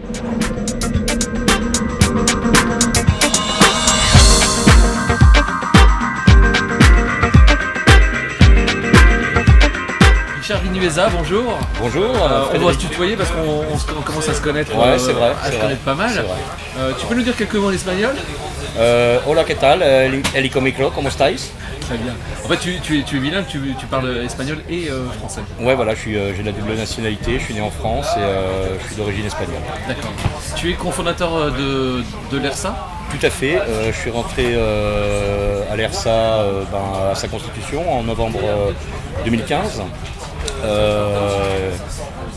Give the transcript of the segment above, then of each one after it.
Richard Vinuesa, bonjour. Bonjour. On va se tutoyer parce qu'on commence à se connaître, ouais, c'est vrai, à se connaître pas mal. Tu peux nous dire quelques mots en espagnol? Hola, ¿qué tal? Helico micro, ¿cómo estáis? Très bien. En fait, tu es bilingue, tu parles espagnol et français. Ouais, voilà, j'ai la double nationalité, je suis né en France et je suis d'origine espagnole. D'accord. Tu es cofondateur de l'ERSA? Tout à fait, je suis rentré à l'ERSA à sa constitution en novembre 2015.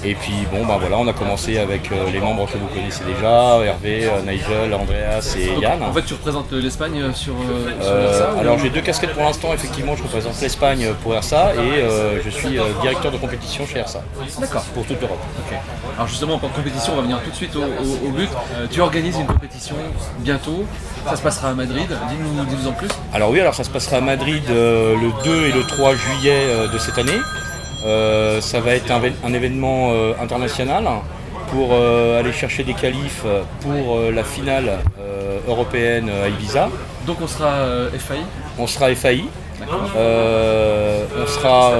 Et puis voilà, on a commencé avec les membres que vous connaissez déjà, Hervé, Nigel, Andreas et Donc, Yann. En fait, tu représentes l'Espagne sur l'ERSA? Alors j'ai deux casquettes pour l'instant, effectivement je représente l'Espagne pour ERSA et je suis directeur de compétition chez ERSA. D'accord. Pour toute l'Europe. Ok. Alors justement, pour compétition, on va venir tout de suite au but. Tu organises une compétition bientôt, ça se passera à Madrid, dis-nous en plus. Alors oui, ça se passera à Madrid le 2 et le 3 juillet de cette année. Ça va être un événement international pour aller chercher des qualifs pour la finale européenne à Ibiza. Donc on sera FAI? On sera FAI, on sera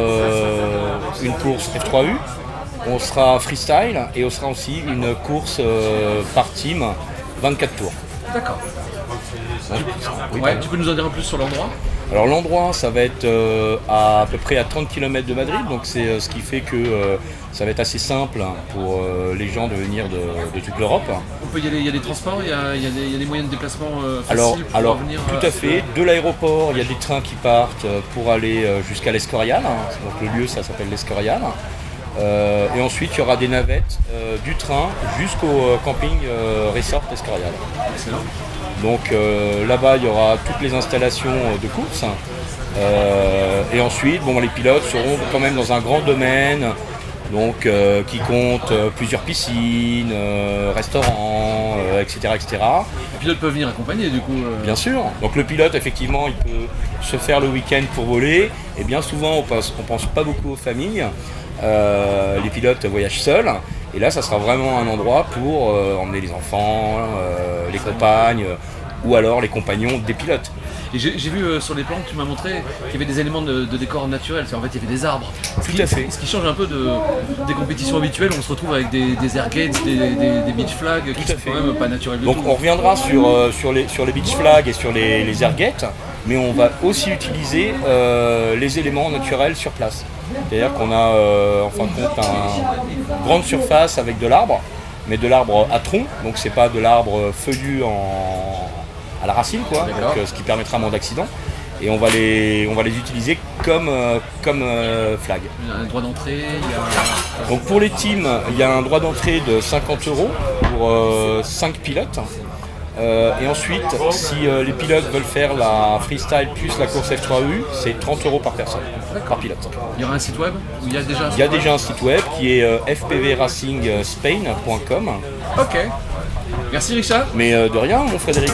une course F3U, on sera freestyle et on sera aussi une course par team 24 tours. D'accord. Oui, Tu peux nous en dire un plus sur l'endroit? Alors l'endroit, ça va être à peu près à 30 km de Madrid, donc c'est ce qui fait que ça va être assez simple pour les gens de venir de toute l'Europe. On peut y aller, il y a des transports, il y a des moyens de déplacement faciles alors, pour venir. tout à fait. De l'aéroport, il y a des trains qui partent pour aller jusqu'à l'Escorial, donc le lieu ça s'appelle l'Escorial. Et ensuite, il y aura des navettes du train jusqu'au camping Resort Escorial. Excellent. Donc là-bas, il y aura toutes les installations de course. Et ensuite, les pilotes seront quand même dans un grand domaine, donc qui compte plusieurs piscines, restaurants, etc., etc. Les pilotes peuvent venir accompagner du coup. Bien sûr. Donc le pilote, effectivement, il peut se faire le week-end pour voler. Et bien souvent, on pense pas beaucoup aux familles. Les pilotes voyagent seuls. Et là, ça sera vraiment un endroit pour emmener les enfants, les compagnes ou alors les compagnons des pilotes. Et j'ai vu sur les plans que tu m'as montré qu'il y avait des éléments de décor naturel. En fait, il y avait des arbres. Tout à fait. Ce qui change un peu des compétitions habituelles où on se retrouve avec des air gates, des beach flags qui sont quand même pas naturels du tout. Donc on reviendra sur les beach flags et sur les air gates, mais on va aussi utiliser les éléments naturels sur place. C'est-à-dire qu'on a en fin de compte une grande surface avec de l'arbre, mais de l'arbre à tronc, donc c'est pas de l'arbre feuillu à la racine, quoi, donc, ce qui permettra moins d'accidents. Et on va les utiliser comme flag. Il y a un droit d'entrée, Donc pour les teams, il y a un droit d'entrée de 50 € pour 5 pilotes. Et ensuite, si les pilotes veulent faire la freestyle plus la course F3U, c'est 30 € par personne, par pilote. Il y aura un site web où il y a déjà un site Il y a déjà un site web qui est fpvracingspain.com. Ok. Merci Richard. Mais de rien, mon Frédéric.